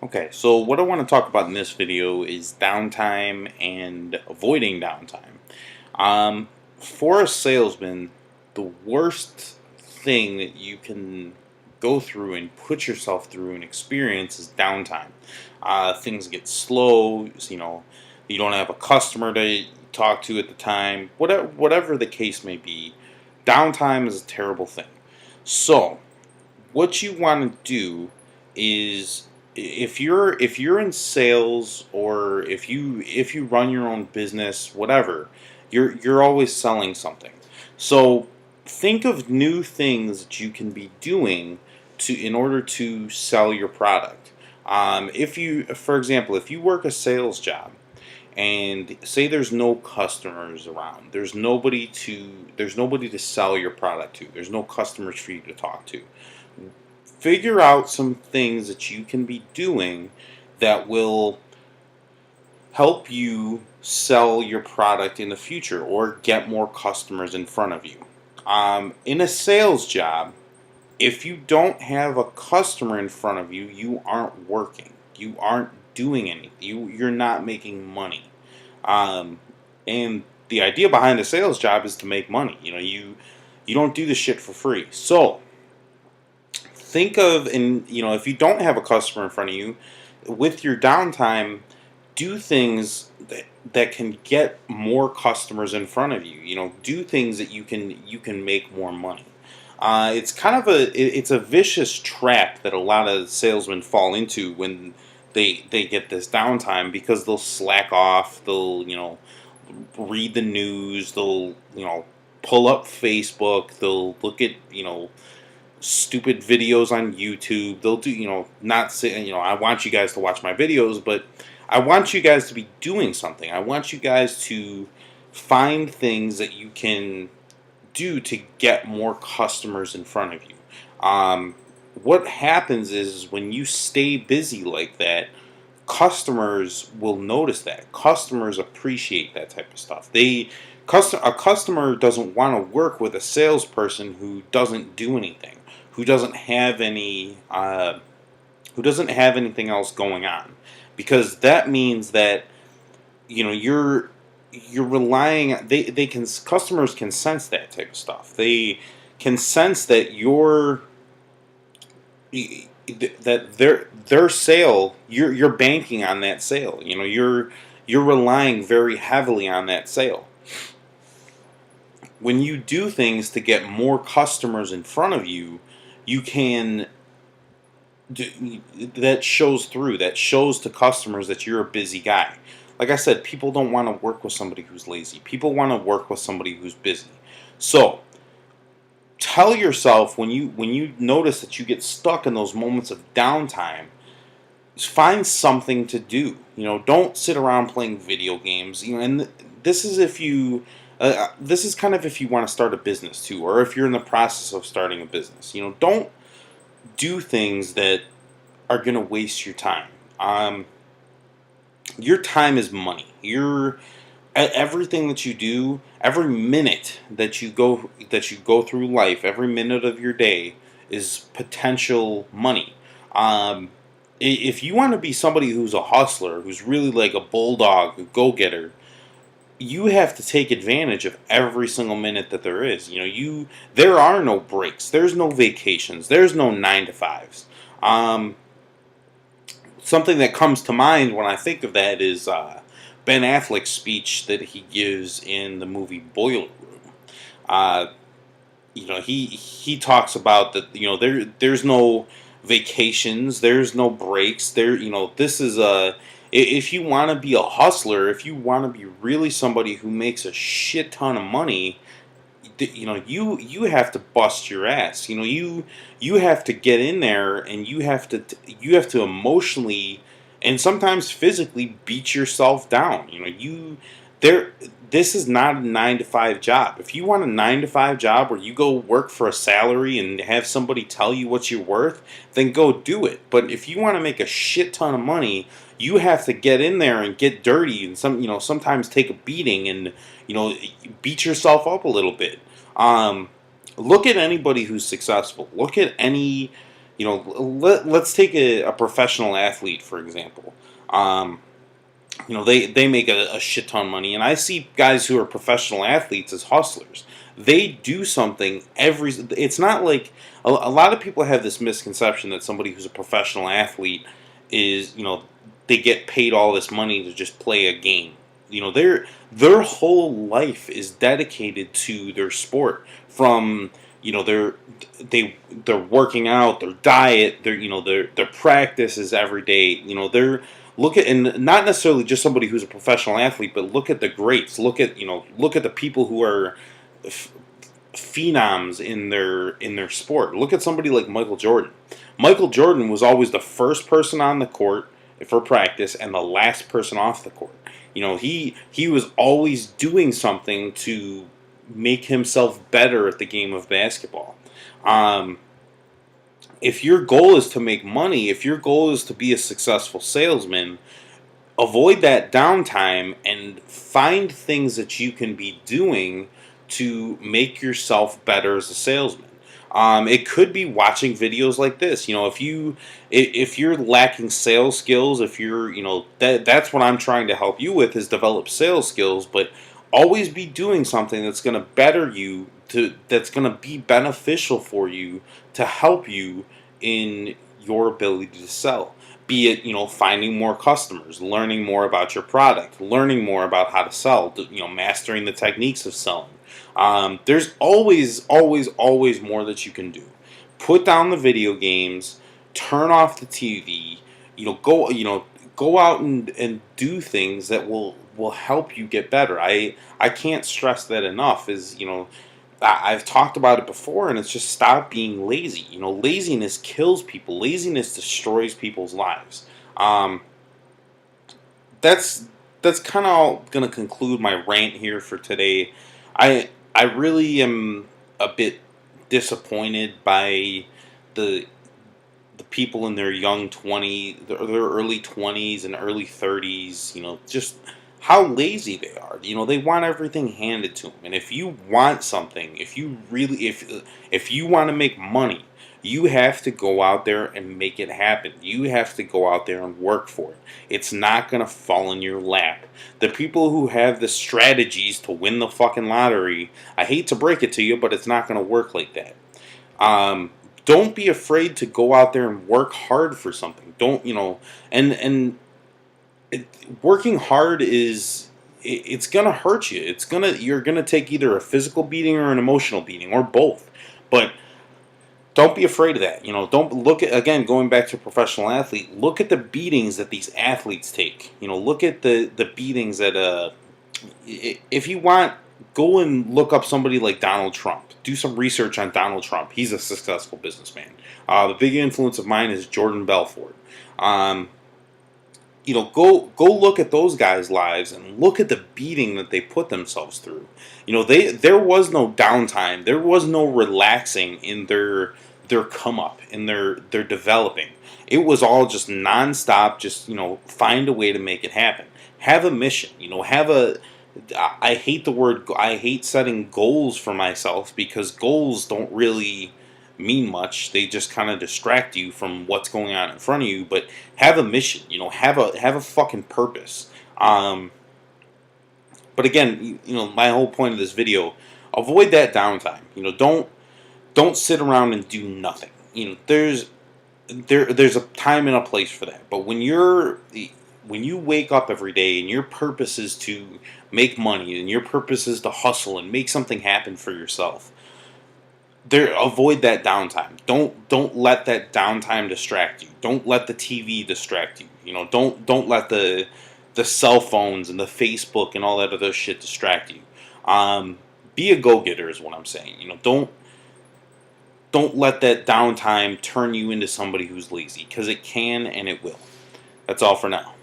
Okay, so what I want to talk about in this video is downtime and avoiding downtime. Um, for a salesman, the worst thing that you can go through and put yourself through and experience is downtime. Things get slow, you don't have a customer to talk to at the time, whatever the case may be, downtime is a terrible thing. So, what you want to do is if you're in sales or if you run your own business, whatever, you're always selling something. So think of new things that you can be doing to in order to sell your product. If you, for example, if you work a sales job and say there's no customers around, there's nobody to sell your product to, there's no customers for you to talk to, figure out some things that you can be doing that will help you sell your product in the future or get more customers in front of you. In a sales job, if you don't have a customer in front of you, you aren't working. You aren't doing anything. You're not making money. Um, and the idea behind a sales job is to make money. You don't do this shit for free. So think of, and if you don't have a customer in front of you, with your downtime, do things that can get more customers in front of you. Do things that you can make more money. It's kind of it's a vicious trap that a lot of salesmen fall into when they get this downtime, because they'll slack off. They'll read the news. They'll pull up Facebook. They'll look at stupid videos on YouTube. They'll do, not say, I want you guys to watch my videos, but I want you guys to be doing something. I want you guys to find things that you can do to get more customers in front of you. What happens is when you stay busy like that, customers will notice that. Customers appreciate that type of stuff. A customer doesn't want to work with a salesperson who doesn't do anything, who doesn't have anything else going on, because that means that you're relying. They can Customers can sense that type of stuff. They can sense that their sale, you're banking on that sale. You're relying very heavily on that sale. When you do things to get more customers in front of you, you can that shows through. That shows to customers that you're a busy guy. Like I said, people don't want to work with somebody who's lazy. People want to work with somebody who's busy. So tell yourself, when you notice that you get stuck in those moments of downtime, find something to do. Don't sit around playing video games. And this is if you this is kind of if you want to start a business too, or if you're in the process of starting a business. Don't do things that are going to waste your time. Your time is money. Everything that you do, every minute that you go through life, every minute of your day is potential money. If you want to be somebody who's a hustler, who's really like a bulldog, a go-getter, you have to take advantage of every single minute that there is. There are no breaks. There's no vacations. There's no 9 to 5s. Something that comes to mind when I think of that is Ben Affleck's speech that he gives in the movie Boiler Room. Uh, he talks about that. There's no vacations. There's no breaks. This is a if you want to be a hustler, if you want to be really somebody who makes a shit ton of money, you have to bust your ass. You have to get in there, and you have to emotionally and sometimes physically beat yourself down. There this is not a 9 to 5 job. If you want a 9 to 5 job where you go work for a salary and have somebody tell you what you're worth, then go do it. But if you want to make a shit ton of money, you have to get in there and get dirty, and sometimes take a beating, and beat yourself up a little bit. Look at anybody who's successful. Look at any let's take a professional athlete, for example. They make a shit ton of money, and I see guys who are professional athletes as hustlers. They do something every. It's not like a lot of people have this misconception that somebody who's a professional athlete is, they get paid all this money to just play a game. Their whole life is dedicated to their sport. From they're working out, their diet, their practice is every day. Look at, and not necessarily just somebody who's a professional athlete, but look at the greats. Look at the people who are phenoms in their sport. Look at somebody like Michael Jordan. Michael Jordan was always the first person on the court for practice and the last person off the court. He was always doing something to make himself better at the game of basketball. If your goal is to make money, if your goal is to be a successful salesman, avoid that downtime and find things that you can be doing to make yourself better as a salesman. It could be watching videos like this. If you're lacking sales skills, if you're, that's what I'm trying to help you with, is develop sales skills. But always be doing something that's going to better you, that's going to be beneficial for you, to help you in your ability to sell. Be it, finding more customers, learning more about your product, learning more about how to sell, mastering the techniques of selling. There's always, always, always more that you can do. Put down the video games, turn off the TV, go out and do things that will help you get better. I can't stress that enough. I've talked about it before, and it's just stop being lazy. Laziness kills people. Laziness destroys people's lives. That's kind of going to conclude my rant here for today. I really am a bit disappointed by the people in their young their early 20s and early 30s. Just how lazy they are. They want everything handed to them. And if you want something, if you want to make money, you have to go out there and make it happen. You have to go out there and work for it. It's not going to fall in your lap. The people who have the strategies to win the fucking lottery, I hate to break it to you, but it's not going to work like that. Don't be afraid to go out there and work hard for something. Working hard it's gonna hurt you. You're gonna take either a physical beating or an emotional beating, or both. But don't be afraid of that. Don't look at, again, going back to a professional athlete, look at the beatings that these athletes take. Look at the beatings that if you want, go and look up somebody like Donald Trump. Do some research on Donald Trump. He's a successful businessman. The big influence of mine is Jordan Belfort. Go look at those guys' lives and look at the beating that they put themselves through. There was no downtime. There was no relaxing in their come up, in their developing. It was all just nonstop. Just find a way to make it happen. Have a mission. I hate setting goals for myself, because goals don't really mean much. They just kind of distract you from what's going on in front of you. But have a mission. Have a fucking purpose. But again, my whole point of this video: avoid that downtime. Don't sit around and do nothing. There's a time and a place for that. But when you wake up every day and your purpose is to make money, and your purpose is to hustle and make something happen for yourself, avoid that downtime. Don't let that downtime distract you. Don't let the TV distract you. Don't let the cell phones and the Facebook and all that other shit distract you. Be a go-getter is what I'm saying. Don't let that downtime turn you into somebody who's lazy, because it can and it will. That's all for now.